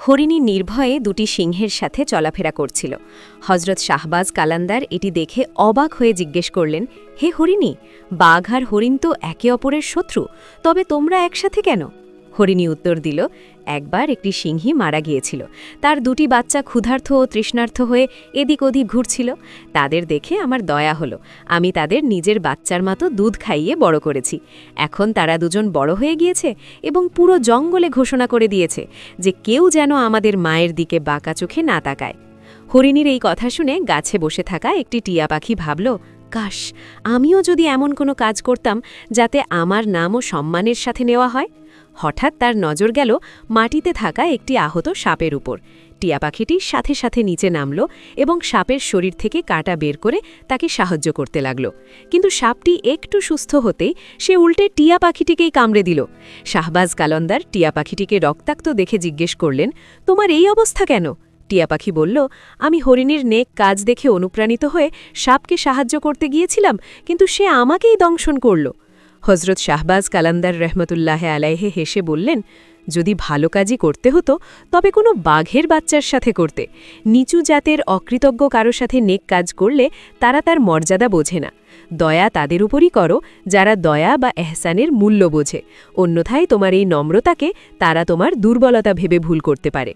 হরিণী নির্ভয়ে দুটি সিংহের সাথে চলাফেরা করছিল। হজরত শাহবাজ কালান্দার এটি দেখে অবাক হয়ে জিজ্ঞেস করলেন, হে হরিণী, বাঘ আর হরিণ তো একে অপরের শত্রু, তবে তোমরা একসাথে কেন? হরিণী উত্তর দিল, একবার একটি সিংহী মারা গিয়েছিল। তার দুটি বাচ্চা ক্ষুধার্ত ও তৃষ্ণার্ত হয়ে এদিক ওদিক ঘুরছিল। তাদের দেখে আমার দয়া হলো। আমি তাদের নিজের বাচ্চার মতো দুধ খাইয়ে বড় করেছি। এখন তারা দুজন বড় হয়ে গিয়েছে এবং পুরো জঙ্গলে ঘোষণা করে দিয়েছে যে কেউ যেন আমাদের মায়ের দিকে বাঁকা চোখে না তাকায়। হরিণীর এই কথা শুনে গাছে বসে থাকা একটি টিয়া পাখি ভাবল, কাশ, আমিও যদি এমন কোনো কাজ করতাম যাতে আমার নামও সম্মানের সাথে নেওয়া হয়। হঠাৎ তার নজর গেল মাটিতে থাকা একটি আহত সাপের উপর। টিয়া পাখিটি সাথে সাথে নিচে নামল এবং সাপের শরীর থেকে কাঁটা বের করে তাকে সাহায্য করতে লাগল। কিন্তু সাপটি একটু সুস্থ হতেই সে উল্টে টিয়া পাখিটিকেই কামড়ে দিল। শাহবাজ কালান্দার টিয়া পাখিটিকে রক্তাক্ত দেখে জিজ্ঞেস করলেন, তোমার এই অবস্থা কেন? টিয়া পাখি বলল, আমি হরিণীর নেক কাজ দেখে অনুপ্রাণিত হয়ে সাপকে সাহায্য করতে গিয়েছিলাম, কিন্তু সে আমাকেই দংশন করল। হজরত শাহবাজ কালান্দার রহমতুল্লাহ আলাইহে হেসে বললেন, যদি ভালো কাজই করতে হতো তবে কোনো বাঘের বাচ্চার সাথে করতে। নিচু জাতের অকৃতজ্ঞ কারো সাথে নেক কাজ করলে তারা তার মর্যাদা বোঝে না। দয়া তাদের উপরই করো যারা দয়া বা এহসানের মূল্য বোঝে, অন্যথায় তোমার এই নম্রতাকে তারা তোমার দুর্বলতা ভেবে ভুল করতে পারে।